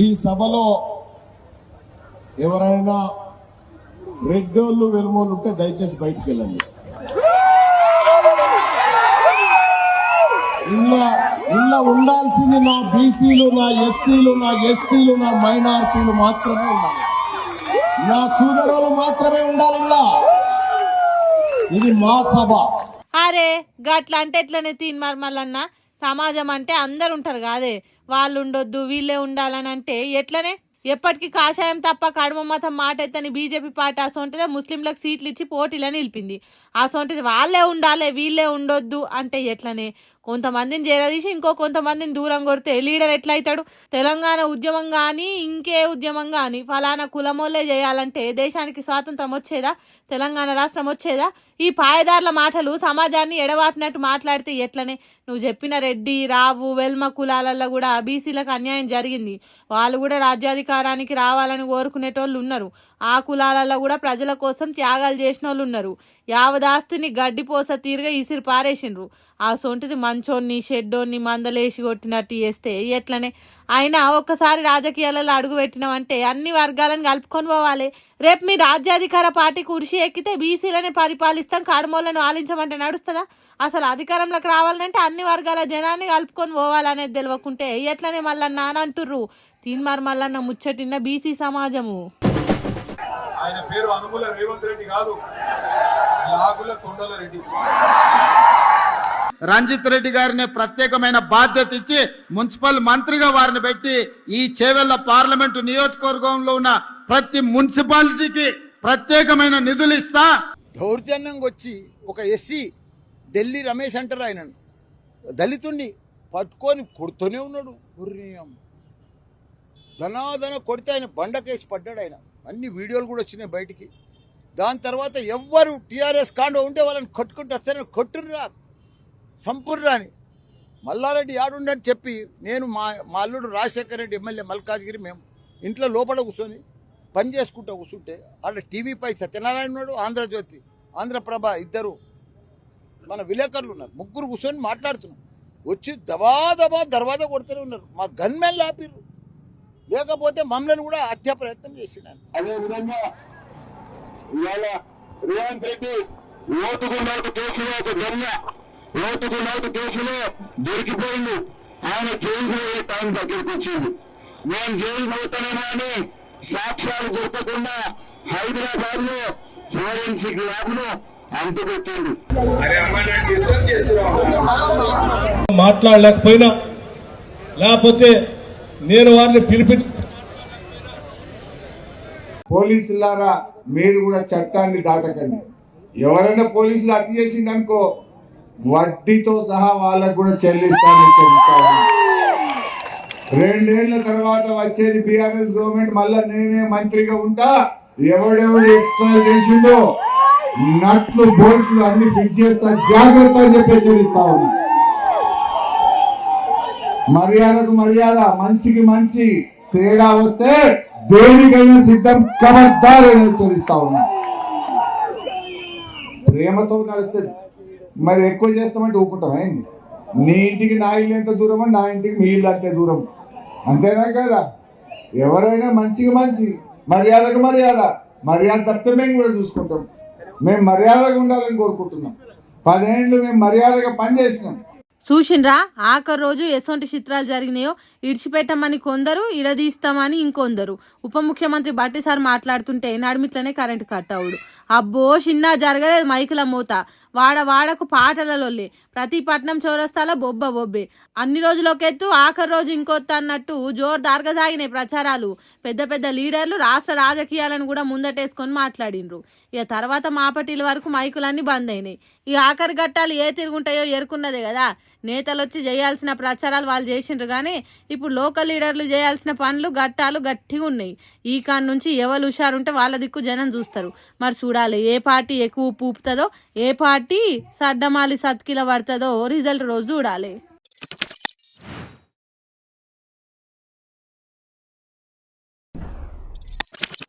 ఈ సభలో ఎవరైనా రెడ్డోళ్ళు వెలుమోళ్ళు ఉంటే దయచేసి బయటికి వెళ్ళండి. ఇలా ఉండాల్సింది నా బీసీలు, నా ఎస్సీలు, నా ఎస్టీలు, నా మైనారిటీలు మాత్రమే ఉండాలి. నా సోదరులు మాత్రమే ఉండాలి. ఇది మా సభ. అరే గట్లా అంటే ఎట్లనే తీన్మార్ మల్లన్న, సమాజం అంటే అందరు ఉంటారు కాదే, వాళ్ళు ఉండొద్దు వీళ్ళే ఉండాలని అంటే ఎట్లనే? ఎప్పటికీ కాషాయం తప్ప కడుమ మతం మాట ఎత్తని బీజేపీ పార్టీ అసొంటిదే ముస్లింలకు సీట్లు ఇచ్చి పోటీలని నిలిపింది. అసొంటిది వాళ్ళే ఉండాలి వీళ్ళే ఉండొద్దు అంటే ఎట్లనే? కొంతమందిని చేరదీసి ఇంకో కొంతమందిని దూరం కొడితే లీడర్ ఎట్లయితాడు? తెలంగాణ ఉద్యమం కానీ ఇంకే ఉద్యమం కానీ ఫలానా కులమోళ్ళే చేయాలంటే దేశానికి స్వాతంత్రం వచ్చేదా? తెలంగాణ రాష్ట్రం వచ్చేదా? ఈ పాయదారుల మాటలు సమాజాన్ని ఎడవాపినట్టు మాట్లాడితే ఎట్లనే? నువ్వు చెప్పిన రెడ్డి, రావు, వెల్మ కులాలలో కూడా బీసీలకు అన్యాయం జరిగింది. వాళ్ళు కూడా రాజ్యాధికారానికి రావాలని కోరుకునేటోళ్ళు ఉన్నారు. ఆ కులాలలో కూడా ప్రజల కోసం త్యాగాలు చేసిన వాళ్ళు ఉన్నారు. యావదాస్తిని గడ్డిపోస తీరుగా ఇసిరి పారేసిండ్రు. ఆ సొంటిది మంచోన్ని షెడ్డోన్ని మందలేసి కొట్టినట్టు చేస్తే ఎట్లనే? అయినా ఒక్కసారి రాజకీయాలలో అడుగు పెట్టినామంటే అన్ని వర్గాలను కలుపుకొని పోవాలి. రేపు మీ రాజ్యాధికార పార్టీ కుర్చీ ఎక్కితే బీసీలని పరిపాలిస్తాం, కడమోళ్ళను ఆలించమంటే నడుస్తుందా? అసలు అధికారంలోకి రావాలంటే అన్ని వర్గాల జనాన్ని కలుపుకొని పోవాలనేది తెలియకుంటే ఎట్లనే మల్లన్న అని అంటుర్రు. తీన్మార్ మల్లన్న ముచ్చటిన్న బీసీ సమాజము. ఆయన పేరు అనుమూల రేవంత్ రెడ్డి కాదు, లాగుల తొండల రెడ్డి. రంజిత్ రెడ్డి గారిని ప్రత్యేకమైన బాధ్యత ఇచ్చి మున్సిపల్ మంత్రిగా వారిని పెట్టి ఈ చేవెళ్ల పార్లమెంటు నియోజకవర్గంలో ఉన్న ప్రతి మున్సిపాలిటీకి ప్రత్యేకమైన నిధులు ఇస్తా. దౌర్జన్యంగా వచ్చి ఒక ఎస్సీ ఢిల్లీ రమేష్ అంటారు, ఆయన దళితుణ్ణి పట్టుకొని కొడుతూనే ఉన్నాడు. ధనాధన కొడితే ఆయన బండకేసి పడ్డాడు. ఆయన అన్ని వీడియోలు కూడా వచ్చినాయి బయటికి. దాని తర్వాత ఎవ్వరు టీఆర్ఎస్ కాండో ఉంటే వాళ్ళని కొట్టుకుంటూ వస్తారని కొట్టుర్రా సంపూర్ణ అని మల్లారెడ్డి ఆడుండని చెప్పి నేను మా అల్లుడు రాజశేఖర రెడ్డి ఎమ్మెల్యే మల్కాజ్గిరి మేము ఇంట్లో లోపల కూర్చొని పని చేసుకుంటూ కూర్చుంటే అక్కడ టీవీ5 సత్యనారాయణ ఉన్నాడు, ఆంధ్రజ్యోతి, ఆంధ్రప్రభ ఇద్దరు మన విలేకరులు ఉన్నారు. ముగ్గురు కూర్చొని మాట్లాడుతున్నాం. వచ్చి దబా దర్వాజా కొడుతూనే ఉన్నారు. మా గన్మెన్లు ఆపిర్రు. లేకపోతే మమ్మల్ని కూడా హత్యా ప్రయత్నం చేసినాను. అదేవిధంగా ఇవాళ రేవంత్ రెడ్డి ఓటుకు నోటు కేసులో ఒక దొంగ ఓటుకు నోటు కేసులో దొరికిపోయింది. ఆయన జైలు పోయే టైం దగ్గరికి వచ్చింది. నేను జైలు పోతానేమో అని సాక్ష్యాలు దొరకకుండా హైదరాబాద్ లో ఫోరెన్సిక్ ల్యాబ్ లో అంటుపెట్టింది. మాట్లాడలేకపోయినా లేకపోతే నేను వారిని పోలీసులారా, మీరు కూడా చట్టాన్ని దాటకండి. ఎవరైనా పోలీసులు హత్య చేసిందనుకో వడ్డీతో సహా వాళ్ళకు కూడా చెల్లిస్తాను. 2 ఏళ్ల తర్వాత వచ్చేది బీఆర్ఎస్ గవర్నమెంట్. మళ్ళా నేనే మంత్రిగా ఉంటా. ఎవడెవడు ఎక్స్ట్రా చేసిండో నట్లు బోల్ట్లు అన్ని ఫిట్ చేస్తా, జాగ్రత్త అని చెప్పి హెచ్చరిస్తా ఉన్నా. మర్యాదకు మర్యాద, మంచికి మంచి, తేడా వస్తే దేనికైనా సిద్ధం, ఖబర్దార్ హెచ్చరిస్తా ఉన్నా. ప్రేమతో నడుస్తుంది. మరి ఎక్కువ చేస్తామంటే ఊపుకుంటాం. అయింది నీ ఇంటికి నా ఇల్లు ఎంత దూరం అని నా ఇంటికి మీ ఇల్లు అంతే దూరం, అంతేనా కదా? ఎవరైనా మంచికి మంచి, మర్యాదకు మర్యాద. మర్యాద తప్పితే మేము కూడా చూసుకుంటాం. మేము మర్యాదగా ఉండాలని కోరుకుంటున్నాం. 10 ఏళ్ళు మేము మర్యాదగా పనిచేసినాం. చూసిండ్రా, ఆఖరి రోజు ఎసొంటి చిత్రాలు జరిగినాయో ఇడిచిపెట్టమని కొందరు, ఇడదీస్తామని ఇంకొందరు. ఉప ముఖ్యమంత్రి బట్టి సార్ మాట్లాడుతుంటే నడిమిట్లనే కరెంటు కట్ అవుడు. అబ్బో చిన్న జరగలేదు మైకుల మూత. వాడకు పాటలలోళ్ళే. ప్రతి పట్నం చౌరస్తాలో బొబ్బే. అన్ని రోజులకెత్తు ఆఖరి రోజు ఇంకొత్త అన్నట్టు జోరుదారుగా సాగినాయి ప్రచారాలు. పెద్ద పెద్ద లీడర్లు రాష్ట్ర రాజకీయాలను కూడా ముందటేసుకొని మాట్లాడిండ్రు. ఇక తర్వాత మాపటీల వరకు మైకులన్నీ బంద్ అయినాయి. ఇక ఆఖరి ఘట్టాలు ఏ తిరుగుంటాయో ఎరుకున్నదే కదా. నేతలు వచ్చి చేయాల్సిన ప్రచారాలు వాళ్ళు చేసిండ్రు కానీ ఇప్పుడు లోకల్ లీడర్లు చేయాల్సిన పనులు ఘట్టాలు గట్టిగా ఉన్నాయి. ఈ కాన్ నుంచి ఎవరు హుషారుంటే వాళ్ళ దిక్కు జనం చూస్తారు. మరి చూడాలి ఏ పార్టీ ఎక్కువ ఊపుతుందో, ఏ పార్టీ సడ్డమాలి సత్కిల పడుతుందో రిజల్ట్ రోజు చూడాలి.